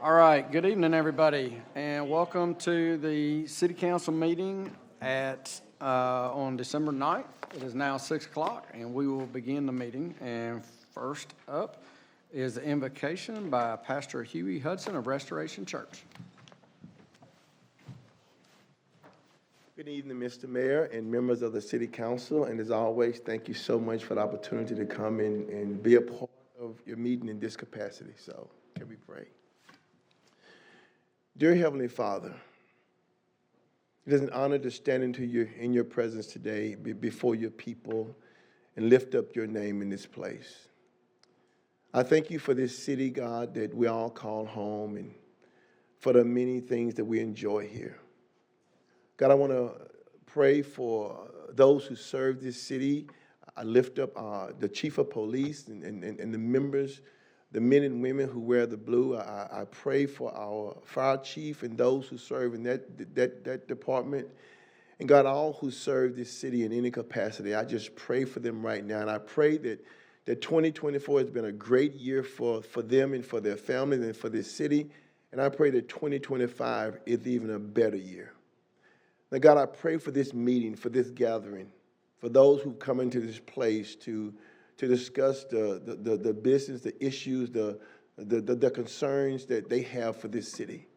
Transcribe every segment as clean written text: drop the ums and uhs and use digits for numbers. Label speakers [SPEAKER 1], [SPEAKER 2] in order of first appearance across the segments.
[SPEAKER 1] All right, good evening, everybody, and welcome to the City Council meeting on December 9th. It is now 6 o'clock, and we will begin the meeting. And first up is the invocation by Pastor Huey Hudson of Restoration Church.
[SPEAKER 2] Good evening, Mr. Mayor and members of the City Council. And as always, thank you so much for the opportunity to come in and be a part of your meeting in this capacity. So, can we pray? Dear Heavenly Father, it is an honor to stand in your presence today before your people and lift up your name in this place. I thank you for this city, God, that we all call home, and for the many things that we enjoy here. God, I want to pray for those who serve this city. I lift up the chief of police and the members, the men and women who wear the blue. I pray for our fire chief and those who serve in that department. And God, all who serve this city in any capacity, I just pray for them right now. And I pray that 2024 has been a great year for them and for their families and for this city. And I pray that 2025 is even a better year. Now, God, I pray for this meeting, for this gathering, for those who come into this place to discuss the business, the issues, the concerns that they have for this city.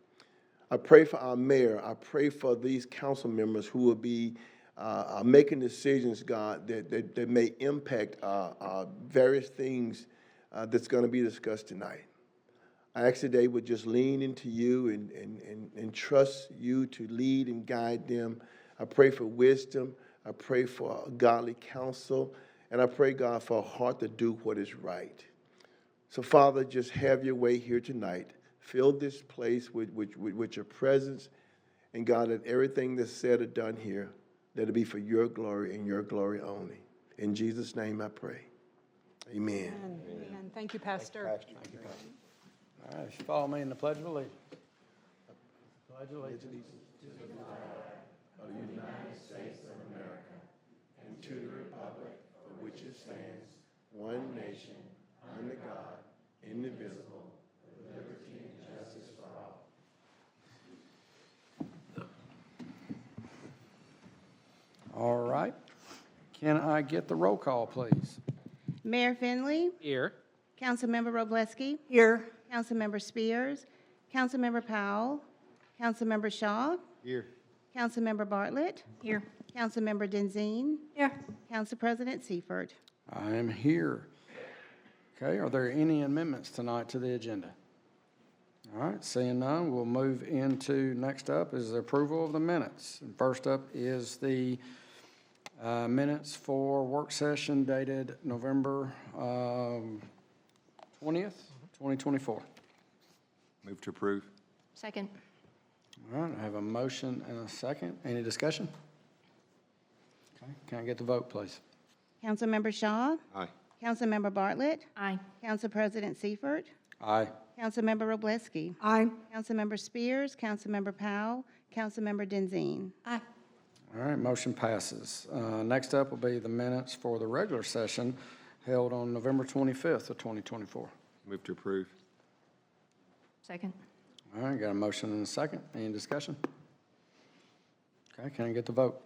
[SPEAKER 2] I pray for our mayor. I pray for these council members who will be making decisions, God, that may impact various things that's going to be discussed tonight. I ask that they would just lean into you and trust you to lead and guide them. I pray for wisdom. I pray for godly counsel. And I pray, God, for a heart to do what is right. So, Father, just have your way here tonight. Fill this place with your presence. And, God, that everything that's said or done here, let it be for your glory and your glory only. In Jesus' name I pray. Amen.
[SPEAKER 3] Amen. Thank you, Pastor.
[SPEAKER 1] Thank you, Pastor. All right, if you follow me in the Pledge of Allegiance. Pledge of Allegiance to the flag of the United States of America and to the republic for which it stands, one nation, under God, indivisible, with liberty and justice for all. All right. Can I get the roll call, please?
[SPEAKER 4] Mayor Finley.
[SPEAKER 1] Here.
[SPEAKER 4] Councilmember Robleski.
[SPEAKER 3] Here.
[SPEAKER 4] Councilmember Spears. Councilmember Powell. Councilmember Shaw.
[SPEAKER 1] Here.
[SPEAKER 4] Councilmember Bartlett.
[SPEAKER 3] Here.
[SPEAKER 4] Councilmember Denzine.
[SPEAKER 3] Here.
[SPEAKER 4] Council President Seifert.
[SPEAKER 1] I am here. Okay, are there any amendments tonight to the agenda? All right, seeing none, we'll move into, next up is the approval of the minutes. And first up is the minutes for work session dated November 20th, 2024.
[SPEAKER 5] Move to approve.
[SPEAKER 3] Second.
[SPEAKER 1] All right, I have a motion and a second. Any discussion? Okay, can I get the vote, please?
[SPEAKER 4] Councilmember Shaw.
[SPEAKER 5] Aye.
[SPEAKER 4] Councilmember Bartlett.
[SPEAKER 3] Aye.
[SPEAKER 4] Council President Seifert.
[SPEAKER 1] Aye.
[SPEAKER 4] Councilmember Robleski.
[SPEAKER 3] Aye.
[SPEAKER 4] Councilmember Spears. Councilmember Powell. Councilmember Denzine.
[SPEAKER 3] Aye.
[SPEAKER 1] All right, motion passes. Next up will be the minutes for the regular session held on November 25th of 2024.
[SPEAKER 5] Move to approve.
[SPEAKER 3] Second.
[SPEAKER 1] All right, got a motion and a second. Any discussion? Okay, can I get the vote?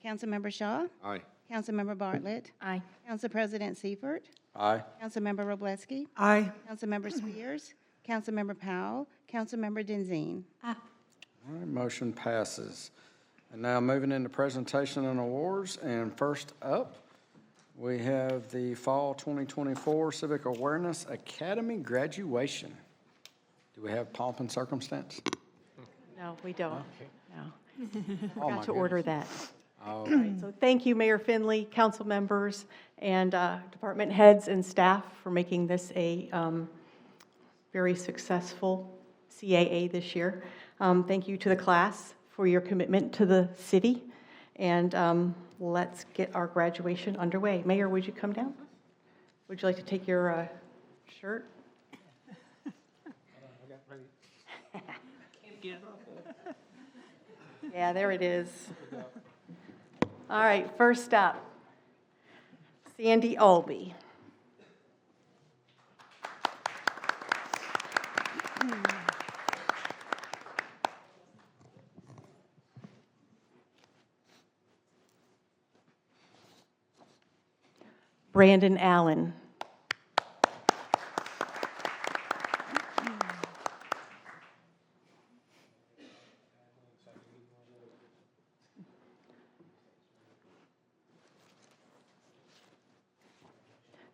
[SPEAKER 4] Councilmember Shaw.
[SPEAKER 5] Aye.
[SPEAKER 4] Councilmember Bartlett.
[SPEAKER 3] Aye.
[SPEAKER 4] Council President Seifert.
[SPEAKER 1] Aye.
[SPEAKER 4] Councilmember Robleski.
[SPEAKER 3] Aye.
[SPEAKER 4] Councilmember Spears. Councilmember Powell. Councilmember Denzine.
[SPEAKER 3] Aye.
[SPEAKER 1] All right, motion passes. And now moving into presentation and awards. And first up, we have the Fall 2024 Civic Awareness Academy graduation. Do we have pomp and circumstance?
[SPEAKER 6] No, we don't. No.
[SPEAKER 1] Oh, my
[SPEAKER 6] Forgot to order that.
[SPEAKER 1] Oh,
[SPEAKER 6] So thank you, Mayor Finley, council members, and department heads and staff for making this a very successful CAA this year. Thank you to the class for your commitment to the city, and let's get our graduation underway. Mayor, would you come down? Would you like to take your shirt? Yeah, there it is. All right, first up, Sandy Albee. Brandon Allen.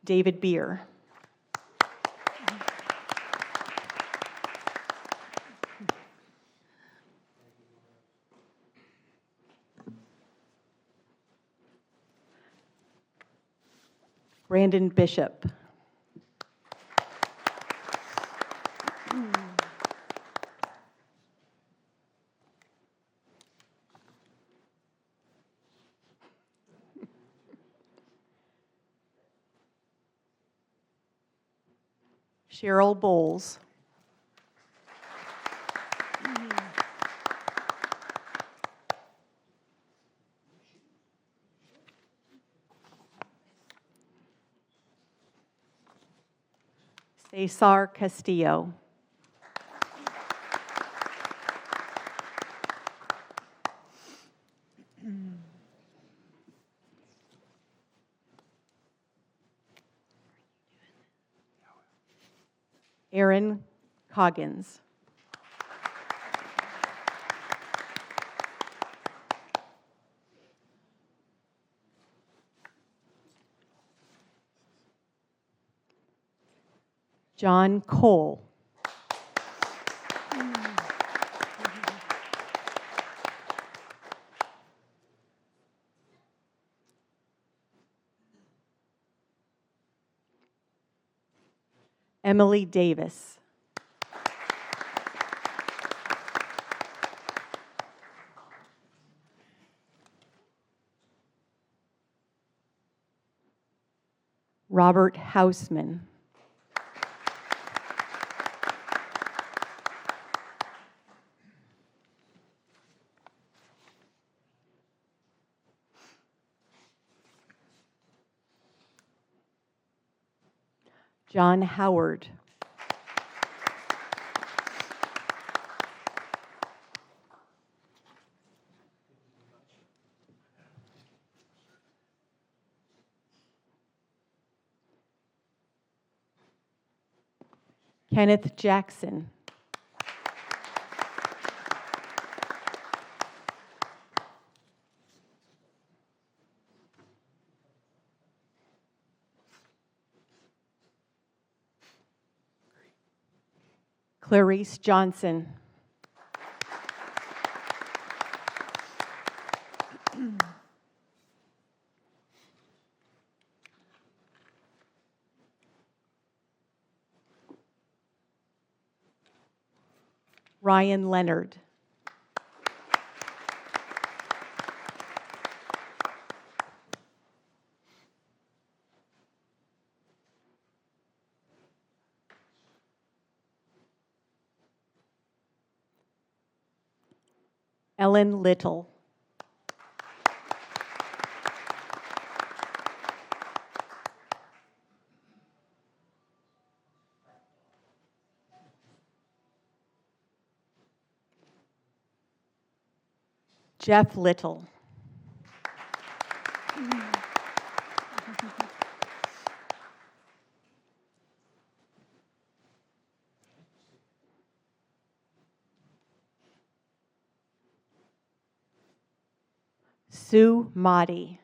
[SPEAKER 6] David Beer. Brandon Bishop. Cheryl Bowles. Cesar Castillo. Aaron Coggins. John Cole. Emily Davis. Robert Hausman. John Howard. Kenneth Jackson. Clarice Johnson. Ryan Leonard. Ellen Little. Jeff Little. Sue Motti.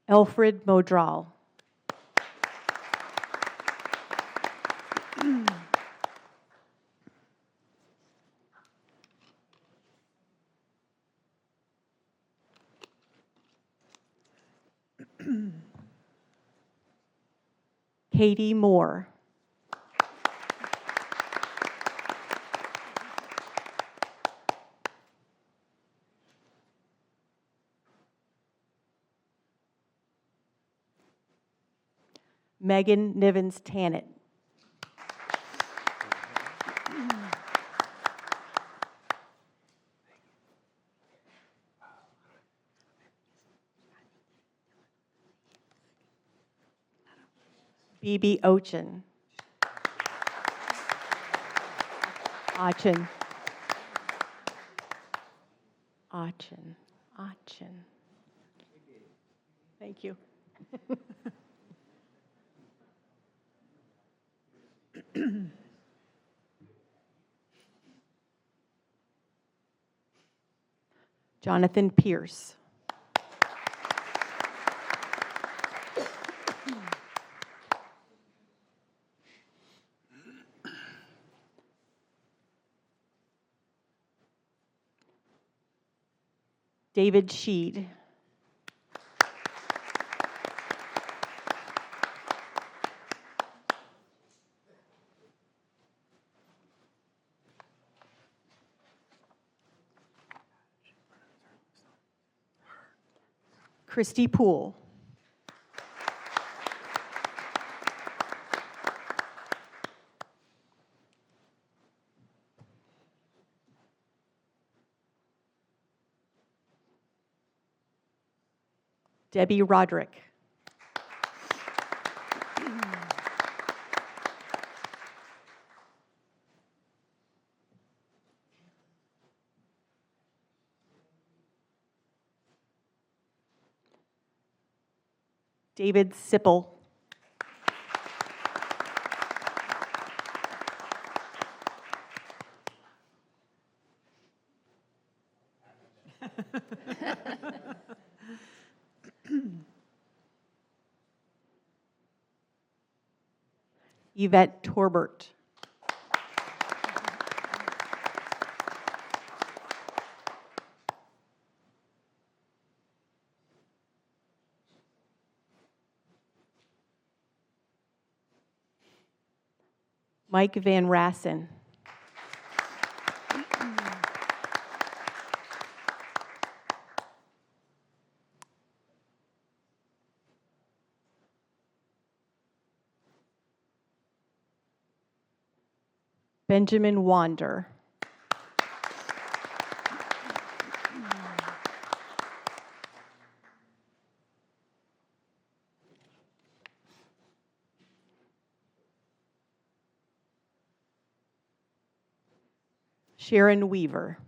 [SPEAKER 6] Alfred Modral. Katie Moore. Megan Nivens Tannett. Phoebe Ochin. Ochin. Ochin. Ochin. Thank you. Jonathan Pierce. David Sheed. Christy Poole. Debbie Roderick. David Sipple. Yvette Torbert. Mike Van Rassen. Benjamin Wander. Sharon Weaver.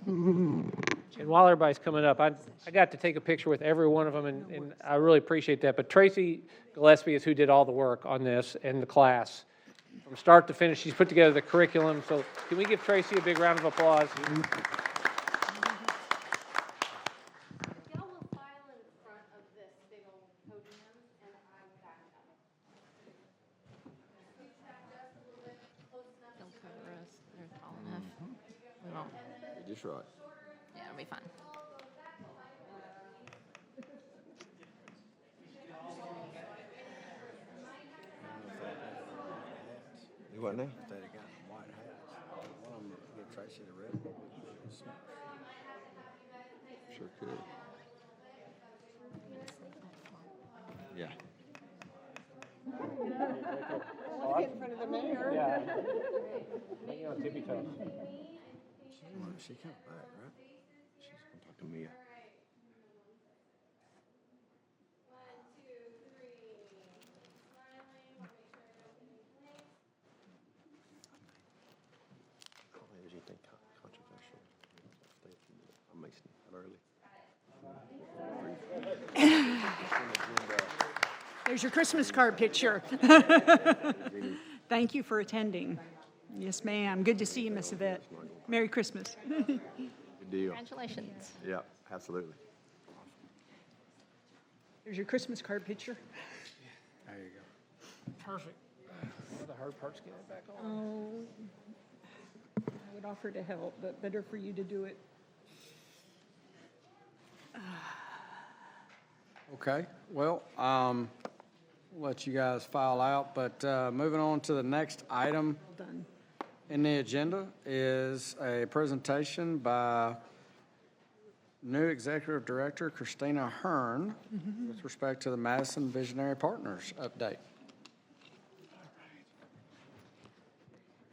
[SPEAKER 7] And while everybody's coming up, I got to take a picture with every one of them, and I really appreciate that. But Tracy Gillespie is who did all the work on this and the class. From start to finish, she's put together the curriculum. So can we give Tracy a big round of applause?
[SPEAKER 8] Y'all will file in front of this big old podium, and I'm back up. Scoot back just a little bit, close enough.
[SPEAKER 3] Don't cover us. They're tall enough. We won't.
[SPEAKER 5] Just right.
[SPEAKER 3] Yeah, it'll be fine.
[SPEAKER 5] You what now?
[SPEAKER 1] They got white hats. One of them give Tracy the red one.
[SPEAKER 5] Sure could. Yeah.
[SPEAKER 7] Get in front of the mayor. Yeah. Make it on tippy toes.
[SPEAKER 1] She comes back, right?
[SPEAKER 5] She's gonna talk to Mia.
[SPEAKER 2] Is anything controversial? I'm mixing it early.
[SPEAKER 9] There's your Christmas card picture. Thank you for attending. Yes, ma'am. Good to see you, Miss Yvette. Merry Christmas.
[SPEAKER 5] Good deal.
[SPEAKER 3] Congratulations.
[SPEAKER 5] Yeah, absolutely.
[SPEAKER 9] There's your Christmas card picture.
[SPEAKER 1] There you go.
[SPEAKER 7] Perfect. The hard part's getting it back on.
[SPEAKER 9] Oh, I would offer to help, but better for you to do it.
[SPEAKER 1] Okay, well, We'll let you guys file out, but moving on to the next item in the agenda is a presentation by new Executive Director Christina Hearne with respect to the Madison Visionary Partners update.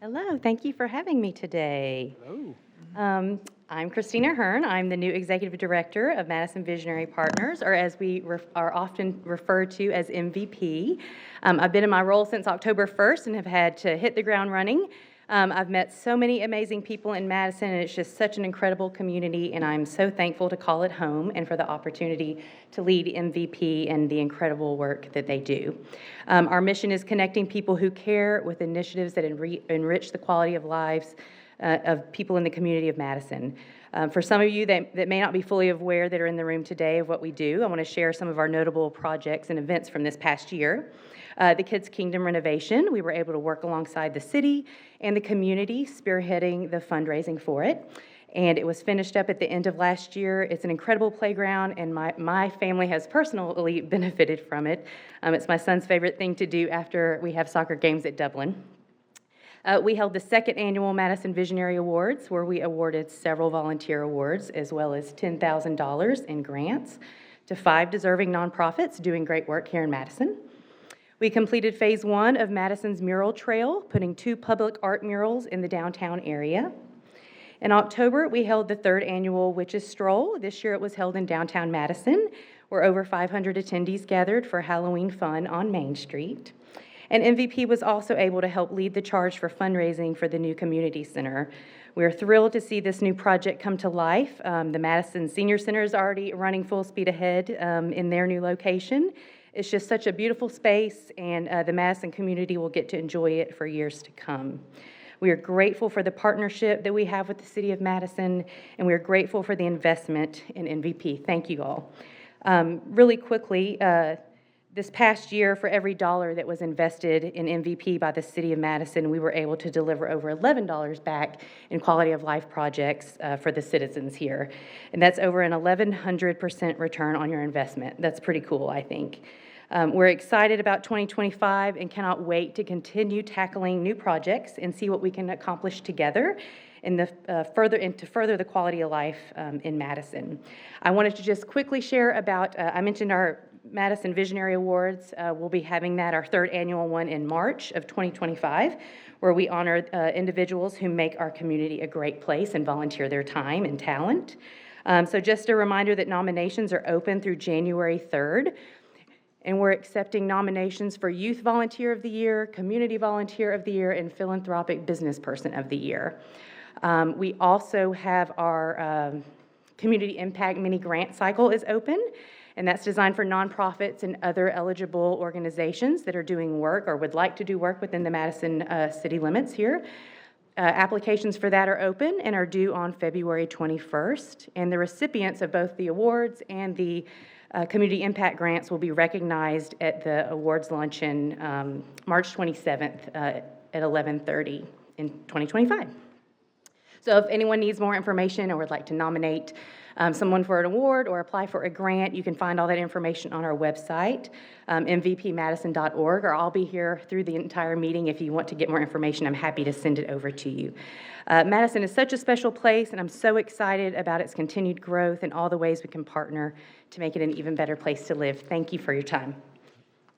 [SPEAKER 10] Hello, thank you for having me today.
[SPEAKER 1] Hello.
[SPEAKER 10] I'm Christina Hearne. I'm the new Executive Director of Madison Visionary Partners, or as we are often referred to as MVP. I've been in my role since October 1st and have had to hit the ground running. I've met so many amazing people in Madison, and it's just such an incredible community, and I'm so thankful to call it home and for the opportunity to lead MVP and the incredible work that they do. Our mission is connecting people who care with initiatives that enrich the quality of lives of people in the community of Madison. For some of you that may not be fully aware that are in the room today of what we do, I want to share some of our notable projects and events from this past year. The Kids Kingdom renovation, we were able to work alongside the city and the community, spearheading the fundraising for it. And it was finished up at the end of last year. It's an incredible playground, and my family has personally benefited from it. It's my son's favorite thing to do after we have soccer games at Dublin. We held the second annual Madison Visionary Awards, where we awarded several volunteer awards, as well as $10,000 in grants to 5 deserving nonprofits doing great work here in Madison. We completed phase 1 of Madison's mural trail, putting 2 public art murals in the downtown area. In October, we held the 3rd annual Witches Stroll. This year it was held in downtown Madison, where over 500 attendees gathered for Halloween fun on Main Street. And MVP was also able to help lead the charge for fundraising for the new community center. We're thrilled to see this new project come to life. The Madison Senior Center is already running full speed ahead in their new location. It's just such a beautiful space, and the Madison community will get to enjoy it for years to come. We are grateful for the partnership that we have with the City of Madison, and we are grateful for the investment in MVP. Thank you all. Really quickly, this past year, for every dollar that was invested in MVP by the City of Madison, we were able to deliver over $11 back in quality of life projects for the citizens here. And that's over an 1,100% return on your investment. That's pretty cool, I think. We're excited about 2025 and cannot wait to continue tackling new projects and see what we can accomplish together to further the quality of life in Madison. I wanted to just quickly share about, I mentioned our Madison Visionary Awards. We'll be having that, our 3rd annual one, in March of 2025, where we honor individuals who make our community a great place and volunteer their time and talent. So just a reminder that nominations are open through January 3rd. And we're accepting nominations for Youth Volunteer of the Year, Community Volunteer of the Year, and Philanthropic Business Person of the Year. We also have our Community Impact Mini Grant Cycle is open, and that's designed for nonprofits and other eligible organizations that are doing work or would like to do work within the Madison city limits here. Applications for that are open and are due on February 21st, and the recipients of both the awards and the community impact grants will be recognized at the awards luncheon March 27th at 11:30 in 2025. So if anyone needs more information or would like to nominate someone for an award or apply for a grant, you can find all that information on our website, mvpmadison.org, or I'll be here through the entire meeting. If you want to get more information, I'm happy to send it over to you. Madison is such a special place, and I'm so excited about its continued growth and all the ways we can partner to make it an even better place to live. Thank you for your time.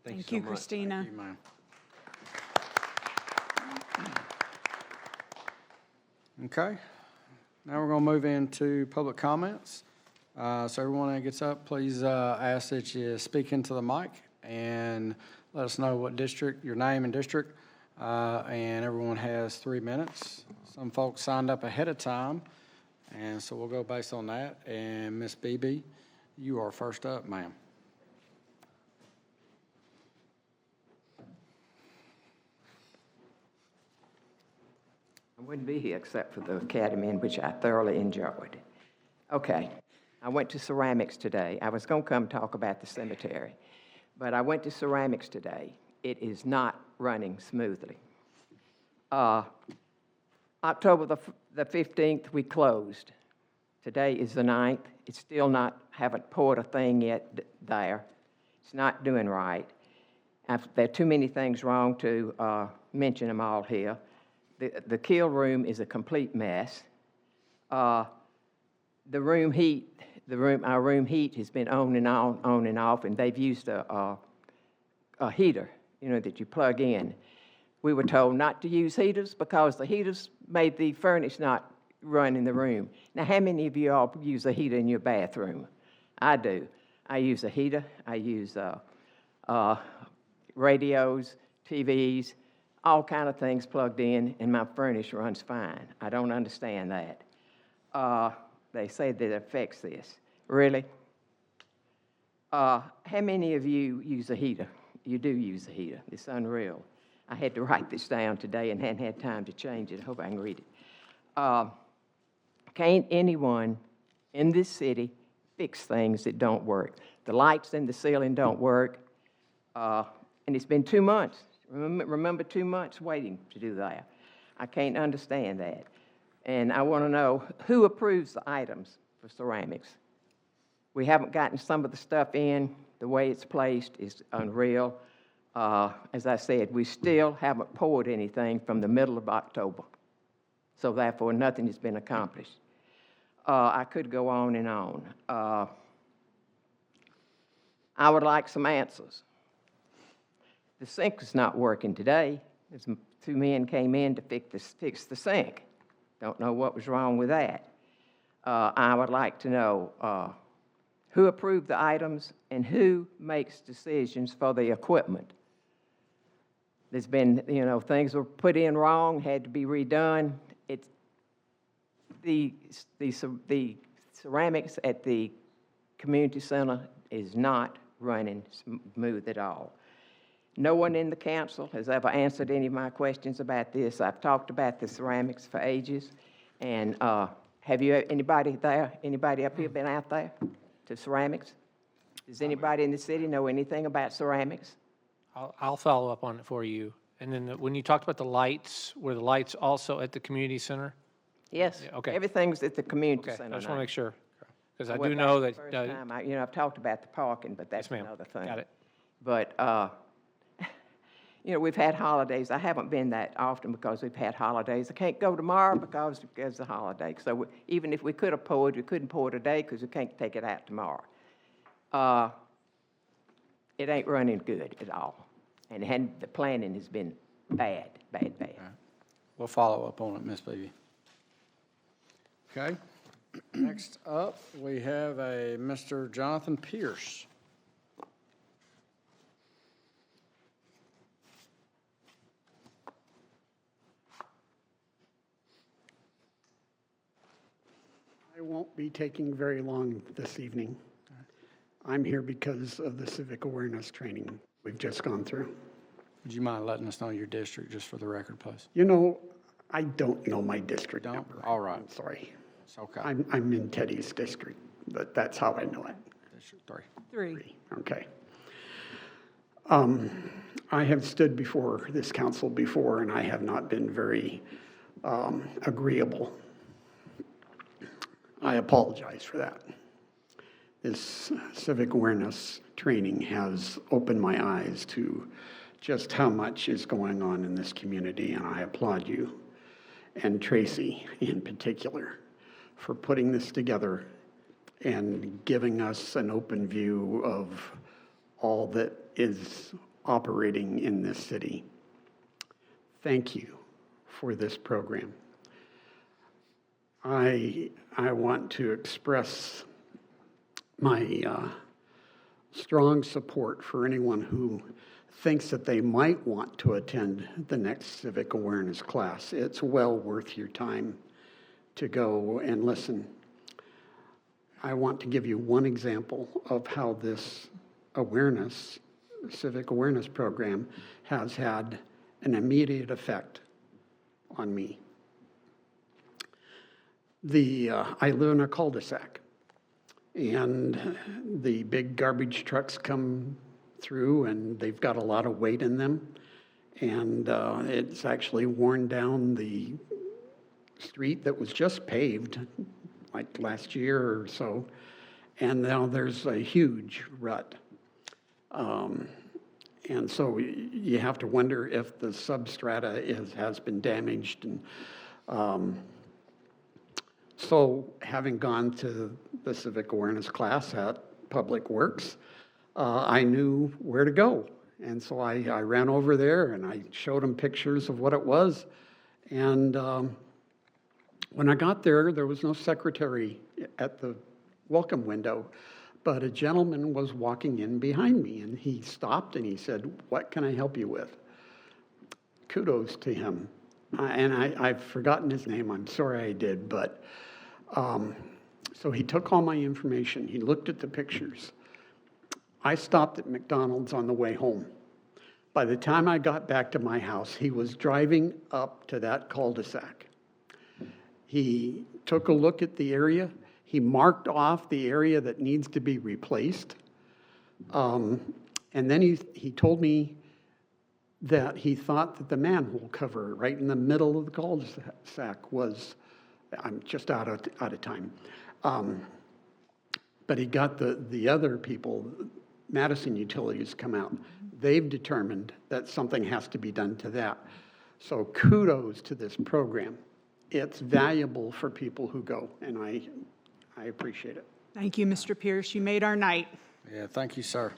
[SPEAKER 9] Thank you, Christina.
[SPEAKER 1] Thank you, ma'am. Okay. Now we're going to move into public comments. So everyone that gets up, please ask that you speak into the mic and let us know what district, your name and district. And everyone has 3 minutes. Some folks signed up ahead of time, and so we'll go based on that. And Ms. Beebe, you are first up, ma'am.
[SPEAKER 11] I wouldn't be here except for the academy, in which I thoroughly enjoyed. Okay, I went to ceramics today. I was going to come talk about the cemetery, but I went to ceramics today. It is not running smoothly. October the 15th, we closed. Today is the 9th. It's still not, haven't poured a thing yet there. It's not doing right. There are too many things wrong to mention them all here. The kill room is a complete mess. Our room heat has been on and off, and they've used a heater, that you plug in. We were told not to use heaters because the heaters made the furnace not run in the room. Now, how many of you all use a heater in your bathroom? I do. I use a heater. I use radios, TVs, all kind of things plugged in, and my furnace runs fine. I don't understand that. They say that it affects this. Really? How many of you use a heater? You do use a heater. It's unreal. I had to write this down today and hadn't had time to change it. I hope I can read it. Can't anyone in this city fix things that don't work? The lights in the ceiling don't work, and it's been 2 months. Remember 2 months waiting to do that. I can't understand that. And I want to know who approves the items for ceramics. We haven't gotten some of the stuff in. The way it's placed is unreal. As I said, we still haven't poured anything from the middle of October. So therefore, nothing has been accomplished. I could go on and on. I would like some answers. The sink is not working today. Two men came in to fix the sink. Don't know what was wrong with that. I would like to know who approved the items and who makes decisions for the equipment. There's been, things were put in wrong, had to be redone. The ceramics at the community center is not running smooth at all. No one in the council has ever answered any of my questions about this. I've talked about the ceramics for ages. And have you, anybody up here been out there to ceramics? Does anybody in the city know anything about ceramics?
[SPEAKER 7] I'll follow up on it for you. And then when you talked about the lights, were the lights also at the community center?
[SPEAKER 11] Yes.
[SPEAKER 7] Yeah, okay.
[SPEAKER 11] Everything's at the community
[SPEAKER 7] Okay,
[SPEAKER 11] center
[SPEAKER 7] I just
[SPEAKER 11] now.
[SPEAKER 7] want to make sure, because I
[SPEAKER 11] went
[SPEAKER 7] do
[SPEAKER 11] back
[SPEAKER 7] know
[SPEAKER 11] the
[SPEAKER 7] that.
[SPEAKER 11] first time. I've talked about the parking, but that's
[SPEAKER 7] Yes, ma'am.
[SPEAKER 11] another thing.
[SPEAKER 7] Got it.
[SPEAKER 11] But, we've had holidays. I haven't been that often because we've had holidays. I can't go tomorrow because it's a holiday. So even if we could have poured, we couldn't pour today because we can't take it out tomorrow. It ain't running good at all. And the planning has been bad.
[SPEAKER 1] We'll follow up on it, Ms. Beebe. Okay. Next up, we have a Mr. Jonathan Pierce.
[SPEAKER 12] I won't be taking very long this evening. I'm here because of the civic awareness training we've just gone through.
[SPEAKER 1] Would you mind letting us know your district, just for the record, please?
[SPEAKER 12] I don't know my district number.
[SPEAKER 1] All right.
[SPEAKER 12] I'm sorry.
[SPEAKER 1] It's okay.
[SPEAKER 12] I'm in Teddy's district, but that's how I know it.
[SPEAKER 1] District 3.
[SPEAKER 9] 3.
[SPEAKER 12] Okay. I have stood before this council before, and I have not been very agreeable. I apologize for that. This civic awareness training has opened my eyes to just how much is going on in this community, and I applaud you, and Tracy in particular, for putting this together and giving us an open view of all that is operating in this city. Thank you for this program. I want to express my strong support for anyone who thinks that they might want to attend the next civic awareness class. It's well worth your time to go and listen. I want to give you one example of how this civic awareness program has had an immediate effect on me. I live in a cul-de-sac, and the big garbage trucks come through, and they've got a lot of weight in them, and it's actually worn down the street that was just paved like last year or so, and now there's a huge rut. And so you have to wonder if the substrata has been damaged. And so having gone to the Civic Awareness class at Public Works, I knew where to go. And so I ran over there and I showed them pictures of what it was. And when I got there, there was no secretary at the welcome window, but a gentleman was walking in behind me, and he stopped and he said, "What can I help you with?" Kudos to him. I've forgotten his name. I'm sorry I did, but so he took all my information. He looked at the pictures. I stopped at McDonald's on the way home. By the time I got back to my house, he was driving up to that cul-de-sac. He took a look at the area. He marked off the area that needs to be replaced. And then he told me that he thought that the manhole cover right in the middle of the cul-de-sac was, I'm just out of time. But he got the other people, Madison Utilities, come out. They've determined that something has to be done to that. So kudos to this program. It's valuable for people who go, and I appreciate it.
[SPEAKER 9] Thank you, Mr. Pierce. You made our night.
[SPEAKER 1] Yeah, thank you, sir.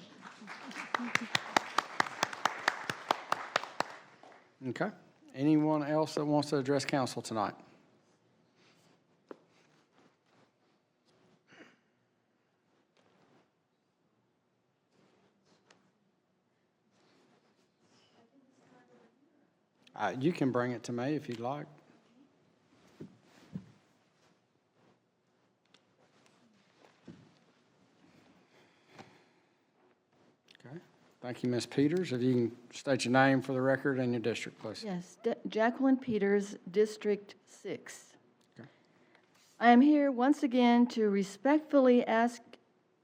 [SPEAKER 1] Okay. Anyone else that wants to address council tonight? You can bring it to me if you'd like. Okay. Thank you, Ms. Peters. If you can state your name for the record and your district, please.
[SPEAKER 13] Yes, Jacqueline Peters, District 6.
[SPEAKER 1] Okay.
[SPEAKER 13] I am here once again to respectfully ask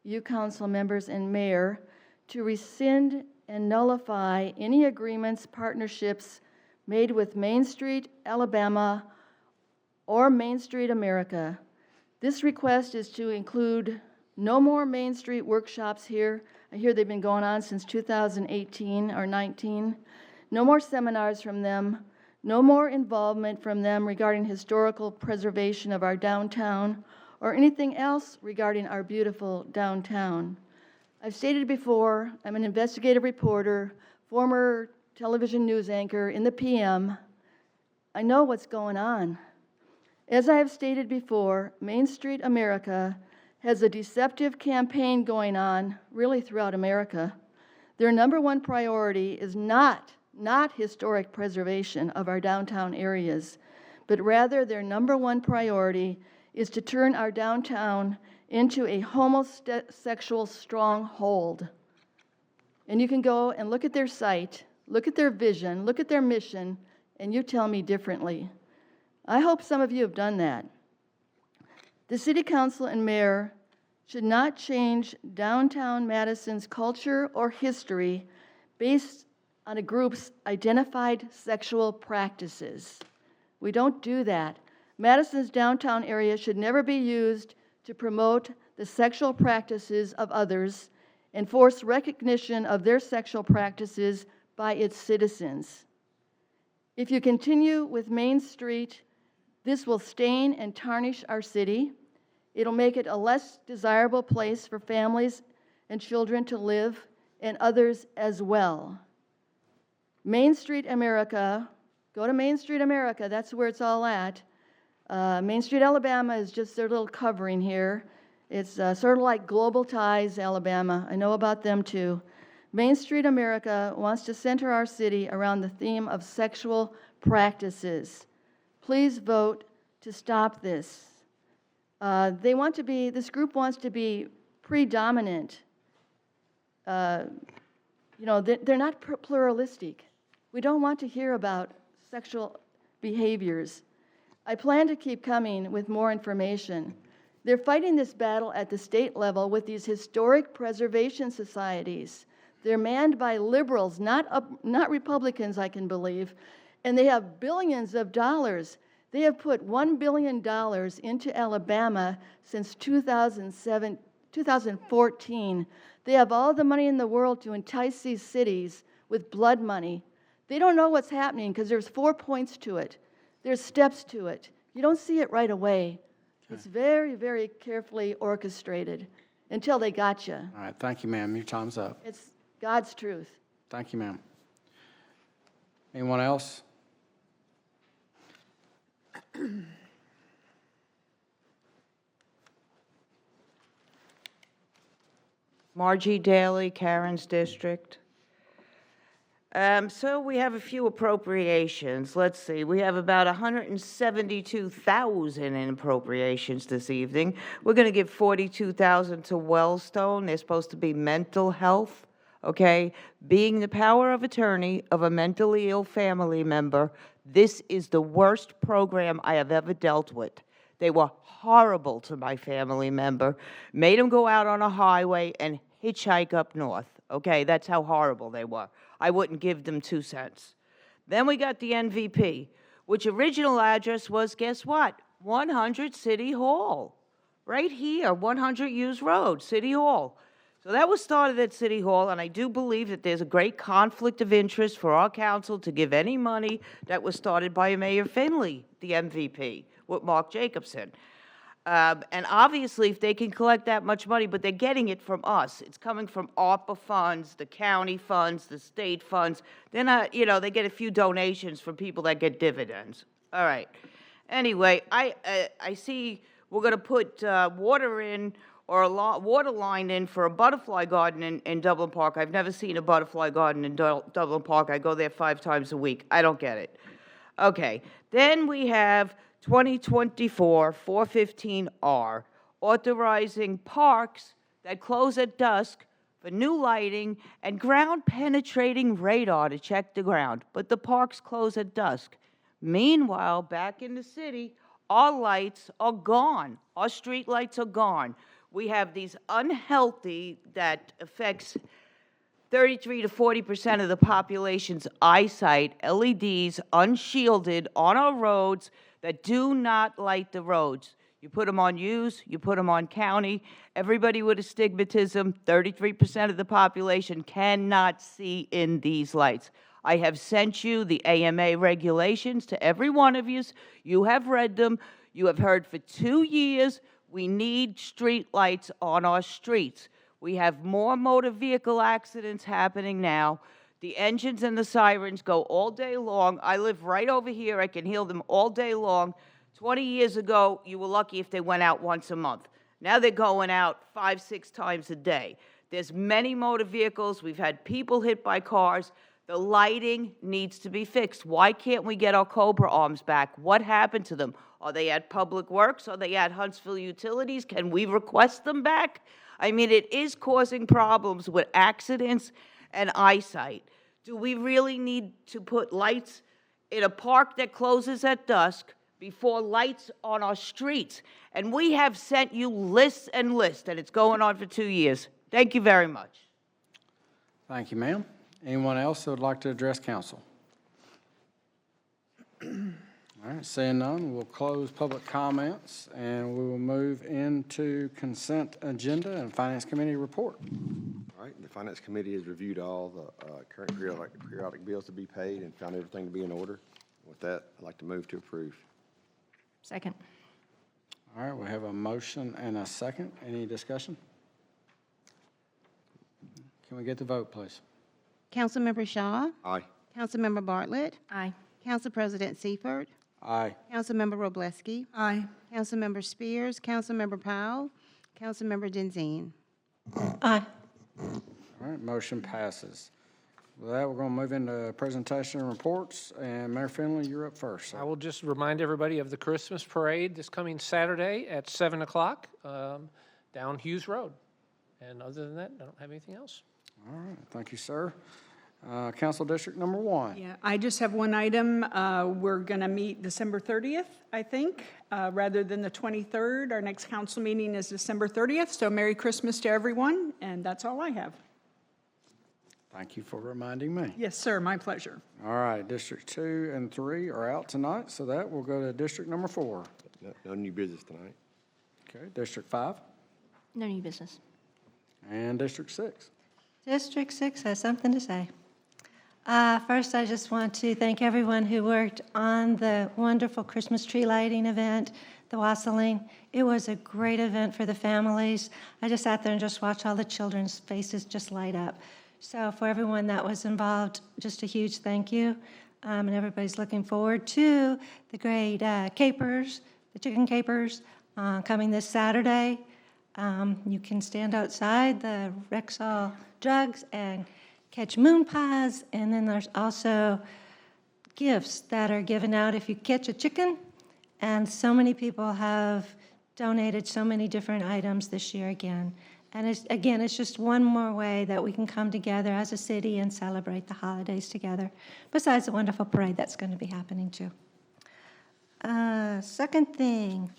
[SPEAKER 13] you council members and mayor to rescind and nullify any agreements, partnerships made with Main Street, Alabama, or Main Street, America. This request is to include no more Main Street workshops here. I hear they've been going on since 2018 or 19. No more seminars from them. No more involvement from them regarding historical preservation of our downtown or anything else regarding our beautiful downtown. I've stated before, I'm an investigative reporter, former television news anchor in the PM. I know what's going on. As I have stated before, Main Street America has a deceptive campaign going on really throughout America. Their number one priority is not historic preservation of our downtown areas, but rather their number one priority is to turn our downtown into a homosexual stronghold. And you can go and look at their site, look at their vision, look at their mission, and you tell me differently. I hope some of you have done that. The City Council and Mayor should not change downtown Madison's culture or history based on a group's identified sexual practices. We don't do that. Madison's downtown area should never be used to promote the sexual practices of others and force recognition of their sexual practices by its citizens. If you continue with Main Street, this will stain and tarnish our city. It'll make it a less desirable place for families and children to live, and others as well. Main Street America, go to Main Street America, that's where it's all at. Main Street Alabama is just their little covering here. It's sort of like Global Ties Alabama. I know about them too. Main Street America wants to center our city around the theme of sexual practices. Please vote to stop this. This group wants to be predominant. They're not pluralistic. We don't want to hear about sexual behaviors. I plan to keep coming with more information. They're fighting this battle at the state level with these historic preservation societies. They're manned by liberals, not Republicans, I can believe, and they have billions of dollars. They have put $1 billion into Alabama since 2014. They have all the money in the world to entice these cities with blood money. They don't know what's happening because there's 4 points to it. There's steps to it. You don't see it right away. It's very, very carefully orchestrated until they got you.
[SPEAKER 1] All right, thank you, ma'am. Your time's up.
[SPEAKER 13] It's God's truth.
[SPEAKER 1] Thank you, ma'am. Anyone else?
[SPEAKER 14] Margie Daly, Karen's district. So we have a few appropriations. Let's see, we have about 172,000 in appropriations this evening. We're going to give 42,000 to Wellstone. They're supposed to be mental health, okay? Being the power of attorney of a mentally ill family member, this is the worst program I have ever dealt with. They were horrible to my family member, made them go out on a highway and hitchhike up north. Okay, that's how horrible they were. I wouldn't give them 2 cents. Then we got the MVP, which original address was, guess what? 100 City Hall. Right here, 100 Hughes Road, City Hall. So that was started at City Hall, and I do believe that there's a great conflict of interest for our council to give any money that was started by Mayor Finley, the MVP, with Mark Jacobson. And obviously, if they can collect that much money, but they're getting it from us. It's coming from ARPA funds, the county funds, the state funds. They're not, they get a few donations from people that get dividends. All right. Anyway, I see we're going to put water in or a water line in for a butterfly garden in Dublin Park. I've never seen a butterfly garden in Dublin Park. I go there 5 times a week. I don't get it. Okay. Then we have 2024-415R, authorizing parks that close at dusk for new lighting and ground-penetrating radar to check the ground. But the parks close at dusk. Meanwhile, back in the city, our lights are gone. Our street lights are gone. We have these unhealthy that affects 33 to 40% of the population's eyesight, LEDs, unshielded on our roads that do not light the roads. You put them on Hughes, you put them on county. Everybody with astigmatism, 33% of the population cannot see in these lights. I have sent you the AMA regulations to every one of you. You have read them. You have heard for 2 years we need street lights on our streets. We have more motor vehicle accidents happening now. The engines and the sirens go all day long. I live right over here. I can hear them all day long. 20 years ago, you were lucky if they went out once a month. Now they're going out 5, 6 times a day. There's many motor vehicles. We've had people hit by cars. The lighting needs to be fixed. Why can't we get our Cobra arms back? What happened to them? Are they at Public Works? Are they at Huntsville Utilities? Can we request them back? I mean, it is causing problems with accidents and eyesight. Do we really need to put lights in a park that closes at dusk before lights on our streets? And we have sent you lists and lists, and it's going on for 2 years. Thank you very much.
[SPEAKER 1] Thank you, ma'am. Anyone else that would like to address council? All right, seeing none, we'll close public comments, and we will move into consent agenda and Finance Committee report.
[SPEAKER 5] All right, the Finance Committee has reviewed all the current periodic bills to be paid and found everything to be in order. With that, I'd like to move to approve.
[SPEAKER 3] Second.
[SPEAKER 1] All right, we have a motion and a second. Any discussion? Can we get the vote, please?
[SPEAKER 4] Councilmember Shaw,
[SPEAKER 5] Aye.
[SPEAKER 4] Councilmember Bartlett,
[SPEAKER 3] Aye.
[SPEAKER 4] Council President Seifert,
[SPEAKER 1] Aye.
[SPEAKER 4] Councilmember Robleski,
[SPEAKER 9] Aye.
[SPEAKER 4] Councilmember Spears, Councilmember Powell, Councilmember Denzine.
[SPEAKER 13] Aye.
[SPEAKER 1] All right, motion passes. With that, we're going to move into presentation and reports, and Mayor Finley, you're up first, sir.
[SPEAKER 7] I will just remind everybody of the Christmas parade this coming Saturday at 7 o'clock down Hughes Road. And other than that, I don't have anything else.
[SPEAKER 1] All right, thank you, sir. Council District Number 1.
[SPEAKER 9] Yeah, I just have one item. We're going to meet December 30th, I think, rather than the 23rd. Our next council meeting is December 30th, so Merry Christmas to everyone, and that's all I have.
[SPEAKER 1] Thank you for reminding me.
[SPEAKER 9] Yes, sir, my pleasure.
[SPEAKER 1] All right, District 2 and 3 are out tonight, so that will go to District Number 4.
[SPEAKER 5] No new business tonight.
[SPEAKER 1] Okay, District 5
[SPEAKER 3] No new business.
[SPEAKER 1] and District 6.
[SPEAKER 15] District 6 has something to say. First, I just want to thank everyone who worked on the wonderful Christmas tree lighting event, the wassailing. It was a great event for the families. I just sat there and just watched all the children's faces just light up. So for everyone that was involved, just a huge thank you. And everybody's looking forward to the great capers, the chicken capers, coming this Saturday. You can stand outside the Rexall jugs and catch moon pies, and then there's also gifts that are given out if you catch a chicken, and so many people have donated so many different items this year again. And it's just one more way that we can come together as a city and celebrate the holidays together, besides the wonderful parade that's going to be happening too. Second thing,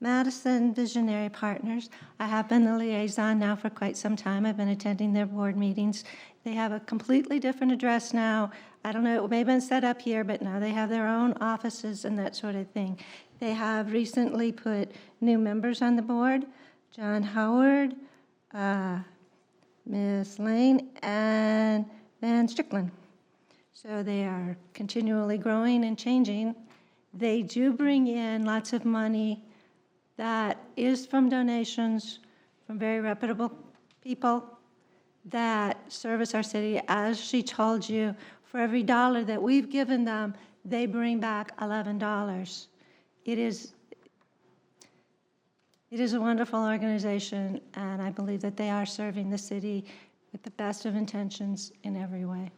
[SPEAKER 15] Madison Visionary Partners. I have been the liaison now for quite some time. I've been attending their board meetings. They have a completely different address now. I don't know, it may have been set up here, but now they have their own offices and that sort of thing. They have recently put new members on the board, John Howard, Ms. Lane, and Van Strickland. So they are continually growing and changing. They do bring in lots of money that is from donations from very reputable people that service our city. As she told you, for every dollar that we've given them, they bring back $11. It is a wonderful organization, and I believe that they are serving the city with the best of intentions in every way.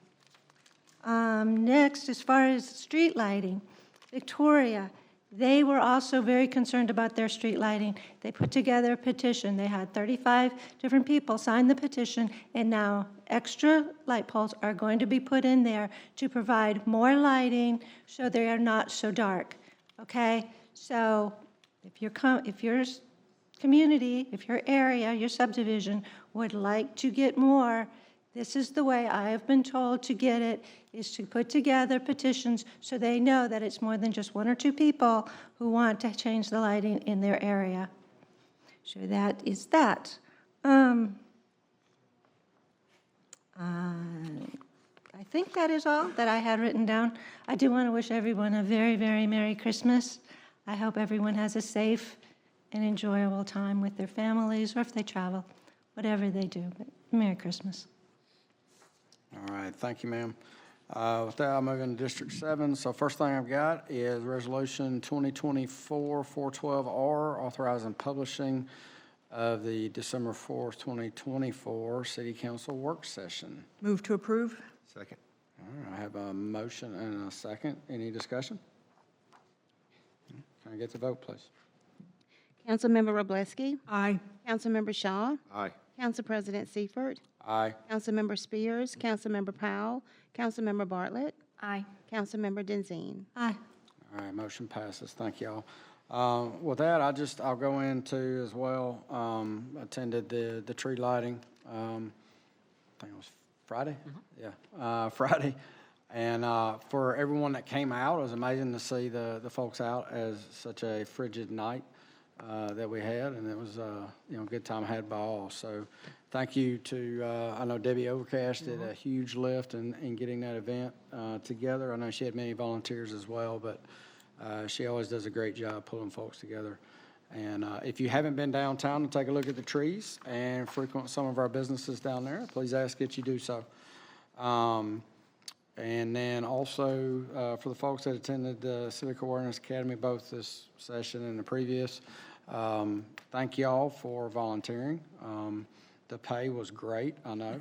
[SPEAKER 15] Next, as far as street lighting, Victoria, they were also very concerned about their street lighting. They put together a petition. They had 35 different people sign the petition, and now extra light poles are going to be put in there to provide more lighting so they are not so dark, okay? So if your community, if your area, your subdivision would like to get more, this is the way I have been told to get it, is to put together petitions so they know that it's more than just one or two people who want to change the lighting in their area. So that is that. I think that is all that I had written down. I do want to wish everyone a very, very Merry Christmas. I hope everyone has a safe and enjoyable time with their families, or if they travel, whatever they do. But Merry Christmas.
[SPEAKER 1] All right, thank you, ma'am. With that, I'll move into District 7. So first thing I've got is Resolution 2024-412R, authorizing publishing of the December 4th, 2024 City Council Work Session.
[SPEAKER 9] Move to approve.
[SPEAKER 5] Second.
[SPEAKER 1] All right, I have a motion and a second. Any discussion? Can I get the vote, please?
[SPEAKER 4] Councilmember Robleski.
[SPEAKER 9] Aye.
[SPEAKER 4] Councilmember Shaw.
[SPEAKER 5] Aye.
[SPEAKER 4] Council President Seifert.
[SPEAKER 1] Aye.
[SPEAKER 4] Councilmember Spears. Councilmember Powell. Councilmember Bartlett.
[SPEAKER 3] Aye.
[SPEAKER 4] Councilmember Denzine.
[SPEAKER 15] Aye.
[SPEAKER 1] All right, motion passes. Thank y'all. With that, I'll go into as well, attended the tree lighting, I think it was Friday? Yeah, Friday. And for everyone that came out, it was amazing to see the folks out as such a frigid night that we had, and it was a good time had by all. So thank you to, I know Debbie Overcast did a huge lift in getting that event together. I know she had many volunteers as well, but she always does a great job pulling folks together. And if you haven't been downtown to take a look at the trees and frequent some of our businesses down there, please ask that you do so. And then also for the folks that attended the Civic Awareness Academy, both this session and the previous, thank y'all for volunteering. The pay was great, I know.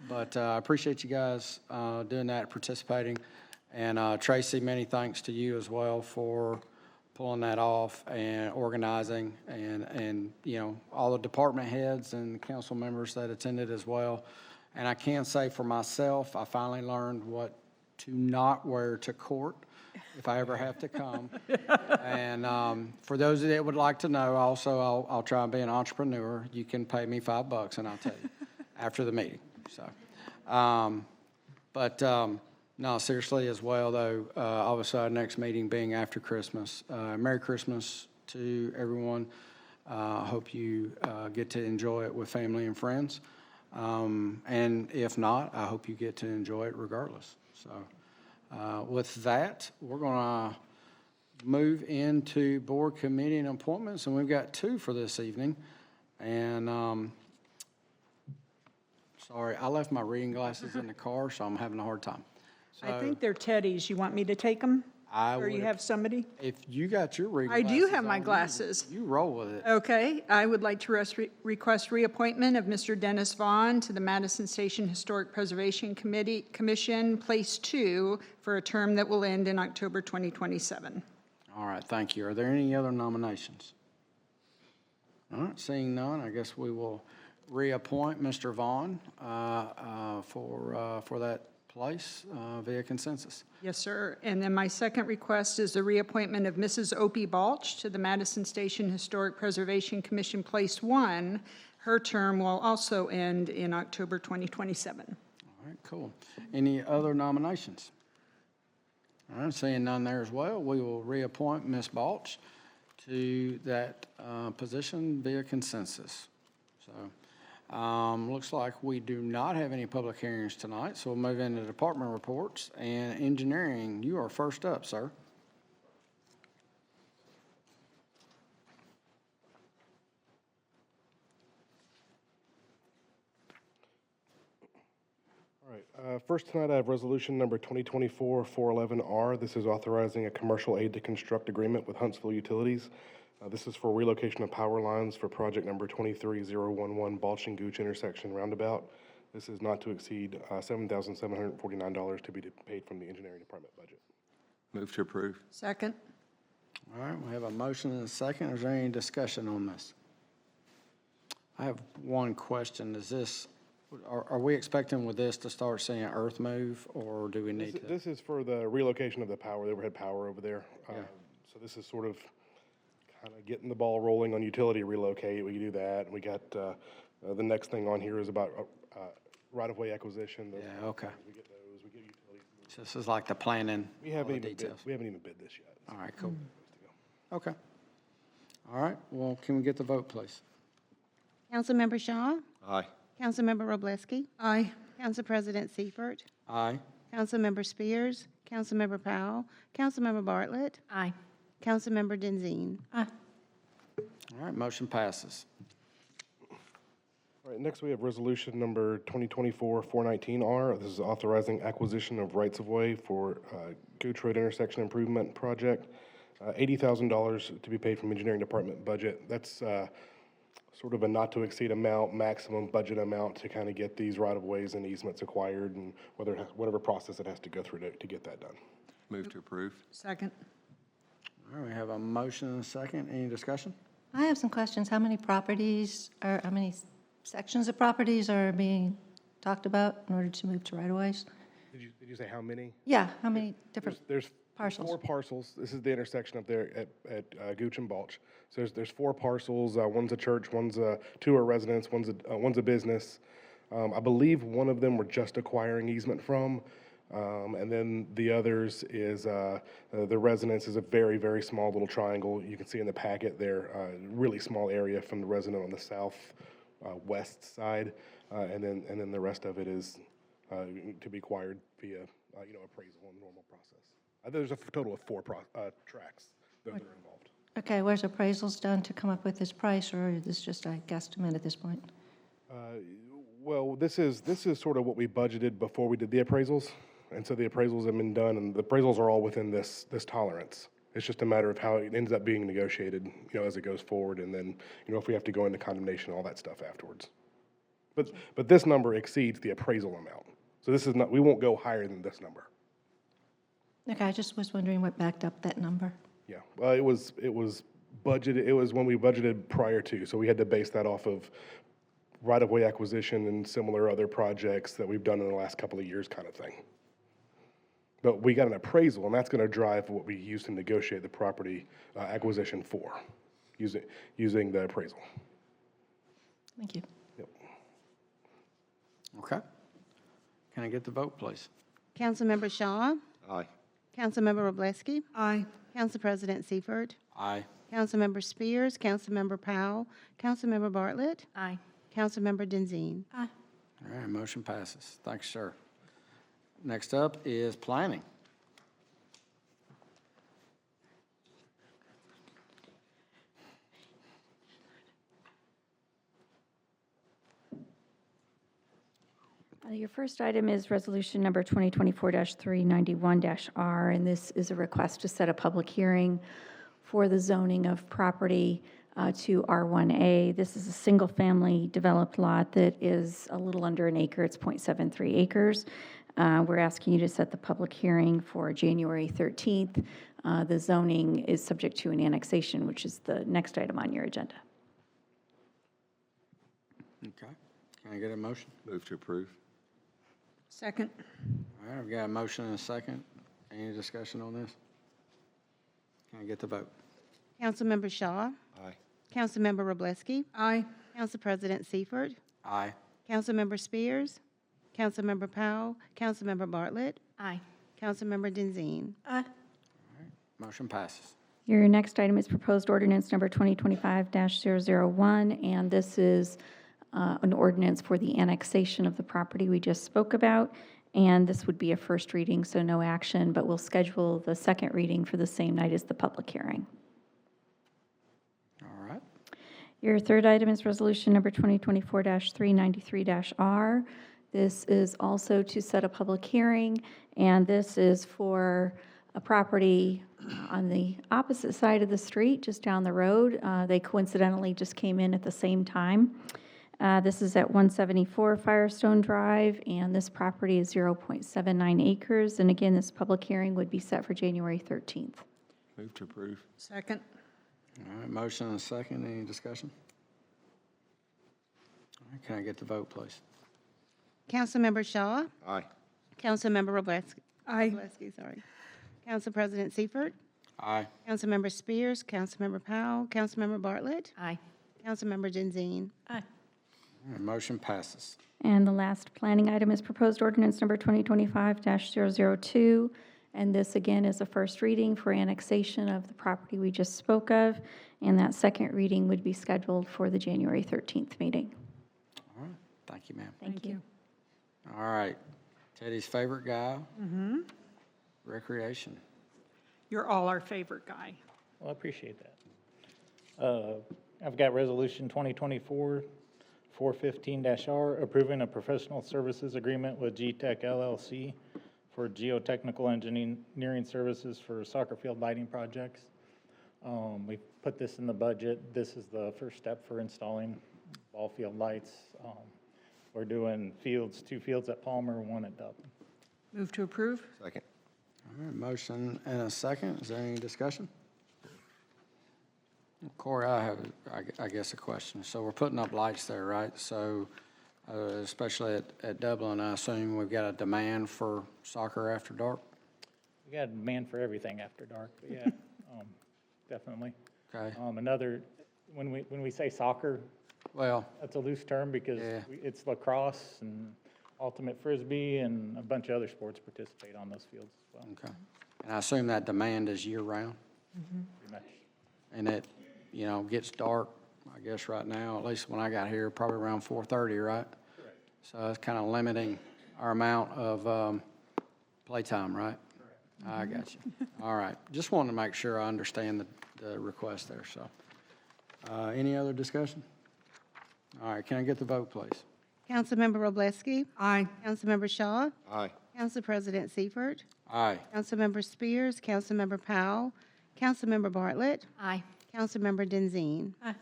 [SPEAKER 1] But I appreciate you guys doing that, participating. And Tracy, many thanks to you as well for pulling that off and organizing, and all the department heads and council members that attended as well. And I can say for myself, I finally learned what to not wear to court if I ever have to come. And for those that would like to know, also I'll try and be an entrepreneur. You can pay me $5 and I'll tell you after the meeting. So, no, seriously as well though, obviously our next meeting being after Christmas. Merry Christmas to everyone. Hope you get to enjoy it with family and friends. And if not, I hope you get to enjoy it regardless. So with that, we're going to move into board committee and appointments, and we've got 2 for this evening. And sorry, I left my reading glasses in the car, so I'm having a hard time.
[SPEAKER 9] I think they're Teddy's. You want me to take them? Or you have somebody?
[SPEAKER 1] If you got your reading
[SPEAKER 9] I
[SPEAKER 1] glasses
[SPEAKER 9] do have my
[SPEAKER 1] on,
[SPEAKER 9] glasses.
[SPEAKER 1] You roll with it.
[SPEAKER 9] Okay, I would like to request reappointment of Mr. Dennis Vaughn to the Madison Station Historic Preservation Commission, Place 2, for a term that will end in October 2027.
[SPEAKER 1] All right, thank you. Are there any other nominations? All right, seeing none, I guess we will reappoint Mr. Vaughn for that place via consensus.
[SPEAKER 9] Yes, sir. And then my second request is the reappointment of Mrs. Opie Balch to the Madison Station Historic Preservation Commission, Place 1. Her term will also end in October 2027.
[SPEAKER 1] All right, cool. Any other nominations? All right, seeing none there as well, we will reappoint Ms. Balch to that position via consensus. So, looks like we do not have any public hearings tonight, so we'll move into department reports. And engineering, you are first up, sir.
[SPEAKER 16] All right, first tonight I have resolution number 2024-411R. This is authorizing a commercial aid to construct agreement with Huntsville Utilities. This is for relocation of power lines for project number 23011 Balch and Gooch intersection roundabout. This is not to exceed $7,749 to be paid from the engineering department budget.
[SPEAKER 5] Move to approve.
[SPEAKER 9] Second.
[SPEAKER 1] All right, we have a motion and a second. Is there any discussion on this? I have one question. Is this, are we expecting with this to start seeing earth move, or do we need to?
[SPEAKER 16] This is for the relocation of the power, the overhead power over there. So this is sort of kind of getting the ball rolling on utility relocate. We can do that. We got the next thing on here is about right-of-way acquisition.
[SPEAKER 1] Yeah, okay.
[SPEAKER 16] We get those. We get utilities.
[SPEAKER 1] So this is like the planning,
[SPEAKER 16] We
[SPEAKER 1] all
[SPEAKER 16] haven't
[SPEAKER 1] the
[SPEAKER 16] even bid,
[SPEAKER 1] details.
[SPEAKER 16] we haven't even bid this yet.
[SPEAKER 1] All right, cool. Okay. All right, well, can we get the vote, please?
[SPEAKER 4] Councilmember Shaw,
[SPEAKER 5] Aye.
[SPEAKER 4] Councilmember Roblesky,
[SPEAKER 9] Aye.
[SPEAKER 4] Council President Seifert,
[SPEAKER 1] Aye.
[SPEAKER 4] Councilmember Spears, Councilmember Powell, Councilmember Bartlett,
[SPEAKER 3] Aye.
[SPEAKER 4] Councilmember Denzine.
[SPEAKER 1] All right, motion passes.
[SPEAKER 16] All right, next we have resolution number 2024-419R. This is authorizing acquisition of rights-of-way for Gooch Road intersection improvement project. $80,000 to be paid from engineering department budget. That's sort of a not-to-exceed amount, maximum budget amount to kind of get these right-of-ways and easements acquired, and whatever process it has to go through to get that done.
[SPEAKER 5] Move to approve.
[SPEAKER 9] Second.
[SPEAKER 1] All right, we have a motion and a second. Any discussion?
[SPEAKER 15] I have some questions. How many sections of properties are being talked about in order to move to right-of-ways?
[SPEAKER 16] Did you say how many?
[SPEAKER 15] Yeah, how many different
[SPEAKER 16] There's
[SPEAKER 15] parcels?
[SPEAKER 16] 4 parcels. This is the intersection up there at Gooch and Balch. So there's 4 parcels. One's a church, 2 are residents, one's a business. I believe one of them we're just acquiring easement from. And then the others is the residence is a very, very small little triangle. You can see in the packet there, really small area from the resident on the south west side, and then the rest of it is to be acquired via appraisal and normal process. There's a total of 4 tracks that are involved.
[SPEAKER 15] Okay, where's appraisals done to come up with this price, or is this just a guesstimate at this point?
[SPEAKER 16] Well, this is sort of what we budgeted before we did the appraisals. And so the appraisals have been done, and the appraisals are all within this tolerance. It's just a matter of how it ends up being negotiated, as it goes forward, and then, if we have to go into condemnation, all that stuff afterwards. But this number exceeds the appraisal amount. So this is not, we won't go higher than this number.
[SPEAKER 15] Okay, I just was wondering what backed up that number.
[SPEAKER 16] Yeah, well, it was budgeted, it was when we budgeted prior to, so we had to base that off of right-of-way acquisition and similar other projects that we've done in the last couple of years kind of thing. But we got an appraisal, and that's going to drive what we use to negotiate the property acquisition for, using the appraisal.
[SPEAKER 15] Thank you.
[SPEAKER 16] Yep.
[SPEAKER 1] Okay. Can I get the vote, please?
[SPEAKER 4] Councilmember Shaw,
[SPEAKER 5] Aye.
[SPEAKER 4] Councilmember Roblesky,
[SPEAKER 9] Aye.
[SPEAKER 4] Council President Seifert,
[SPEAKER 1] Aye.
[SPEAKER 4] Councilmember Spears, Councilmember Powell, Councilmember Bartlett,
[SPEAKER 3] Aye.
[SPEAKER 4] Councilmember Denzine.
[SPEAKER 15] Aye.
[SPEAKER 1] All right, motion passes. Thanks, sir. Next up is planning.
[SPEAKER 17] Your first item is resolution number 2024-391-R, and this is a request to set a public hearing for the zoning of property to R1A. This is a single-family developed lot that is a little under an acre. It's 0.73 acres. We're asking you to set the public hearing for January 13th. The zoning is subject to an annexation, which is the next item on your agenda.
[SPEAKER 1] Okay. Can I get a motion?
[SPEAKER 5] Move to approve.
[SPEAKER 9] Second.
[SPEAKER 1] All right, we've got a motion and a second. Any discussion on this? Can I get the vote?
[SPEAKER 4] Councilmember Shaw,
[SPEAKER 5] Aye.
[SPEAKER 4] Councilmember Robleski,
[SPEAKER 9] Aye.
[SPEAKER 4] Council President Seifert,
[SPEAKER 1] Aye.
[SPEAKER 4] Councilmember Spears, Councilmember Powell, Councilmember Bartlett,
[SPEAKER 3] Aye.
[SPEAKER 4] Councilmember Denzine.
[SPEAKER 3] Aye.
[SPEAKER 1] Motion passes.
[SPEAKER 17] Your next item is proposed ordinance number 2025-001, and this is an ordinance for the annexation of the property we just spoke about, and this would be a first reading, so no action, but we'll schedule the second reading for the same night as the public hearing.
[SPEAKER 1] All right.
[SPEAKER 17] Your third item is resolution number 2024-393-R. This is also to set a public hearing, and this is for a property on the opposite side of the street, just down the road. They coincidentally just came in at the same time. This is at 174 Firestone Drive, and this property is 0.79 acres. And again, this public hearing would be set for January 13th.
[SPEAKER 5] Move to approve.
[SPEAKER 9] Second.
[SPEAKER 1] All right, motion and a second. Any discussion? All right, can I get the vote, please?
[SPEAKER 4] Councilmember Shaw,
[SPEAKER 5] Aye.
[SPEAKER 4] Councilmember Robleski.
[SPEAKER 9] Aye.
[SPEAKER 4] Sorry. Council President Seifert,
[SPEAKER 1] Aye.
[SPEAKER 4] Councilmember Spears, Councilmember Powell, Councilmember Bartlett,
[SPEAKER 3] Aye.
[SPEAKER 4] Councilmember Denzine.
[SPEAKER 3] Aye.
[SPEAKER 1] All right, motion passes.
[SPEAKER 17] And the last planning item is proposed ordinance number 2025-002. And this again is a first reading for annexation of the property we just spoke of. And that second reading would be scheduled for the January 13th meeting.
[SPEAKER 1] All right, thank you, ma'am.
[SPEAKER 17] Thank you.
[SPEAKER 1] All right, Teddy's favorite guy, recreation.
[SPEAKER 9] You're all our favorite guy.
[SPEAKER 18] Well, I appreciate that. I've got Resolution 2024-415-R, approving a professional services agreement with G-Tech LLC for geotechnical engineering services for soccer field lighting projects. We put this in the budget. This is the first step for installing ball field lights. We're doing fields, 2 fields at Palmer, 1 at Dublin.
[SPEAKER 9] Move to approve.
[SPEAKER 5] Second.
[SPEAKER 1] All right, motion and a second. Is there any discussion? Corey, I have, I guess, a question. So we're putting up lights there, right? So especially at Dublin, I assume we've got a demand for soccer after dark?
[SPEAKER 18] We got a demand for everything after dark, but yeah, definitely.
[SPEAKER 1] Okay.
[SPEAKER 18] Another, when we say soccer,
[SPEAKER 1] well,
[SPEAKER 18] that's a loose term because it's lacrosse and ultimate frisbee and a bunch of other sports participate on those fields as well.
[SPEAKER 1] Okay. And I assume that demand is year-round?
[SPEAKER 18] Pretty much.
[SPEAKER 1] And it, gets dark, I guess, right now, at least when I got here, probably around 4:30, right?
[SPEAKER 18] Correct.
[SPEAKER 1] So it's kind of limiting our amount of playtime, right? Correct. I got you. All right. Just wanted to make sure I understand the request there, so. Any other discussion? All right, can I get the vote, please?
[SPEAKER 4] Councilmember Robleski,
[SPEAKER 9] Aye.
[SPEAKER 4] Councilmember Shaw,
[SPEAKER 5] Aye.
[SPEAKER 4] Council President Seifert,
[SPEAKER 1] Aye.
[SPEAKER 4] Councilmember Spears, Councilmember Powell, Councilmember Bartlett,
[SPEAKER 3] Aye.
[SPEAKER 4] Councilmember Denzine.
[SPEAKER 3] Aye.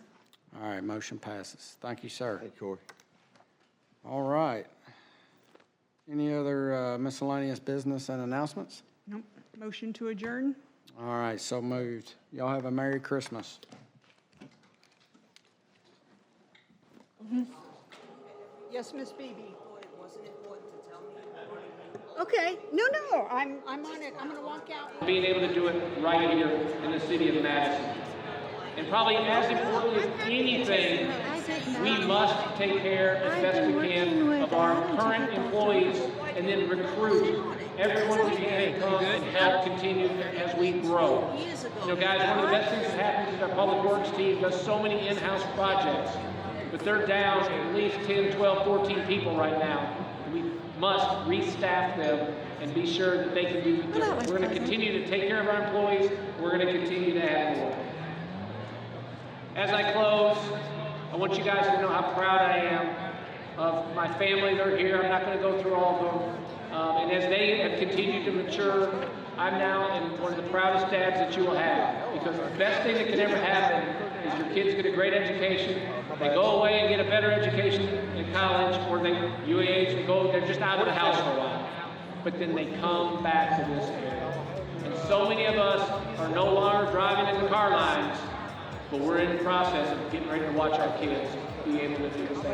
[SPEAKER 1] All right, motion passes. Thank you, sir.
[SPEAKER 5] Thank you, Corey.
[SPEAKER 1] All right. Any other miscellaneous business and announcements?
[SPEAKER 9] Nope. Motion to adjourn.
[SPEAKER 1] All right, so moved. Y'all have a Merry Christmas.
[SPEAKER 9] Yes, Miss Beebe. Okay. No, I'm on it. I'm going to walk out.
[SPEAKER 7] Being able to do it right here in the city of Madison. And probably as important as anything, we must take care as best we can of our current employees and then recruit everyone we can to come and help continue as we grow. Guys, one of the best things that happens is our public works team does so many in-house projects. but they're down at least 10, 12, 14 people right now. We must restaff them and be sure that they can do the difference. We're going to continue to take care of our employees. We're going to continue to add more. As I close, I want you guys to know how proud I am of my family. They're here. I'm not going to go through all of them. And as they have continued to mature, I'm now in one of the proudest dads that you will have. Because the best thing that can ever happen is your kids get a great education. They go away and get a better education in college, or they UAH, they're just out of the house for a while. But then they come back to this area. And so many of us are no longer driving in the car lines, but we're in the process of getting ready to watch our kids be able to do the same.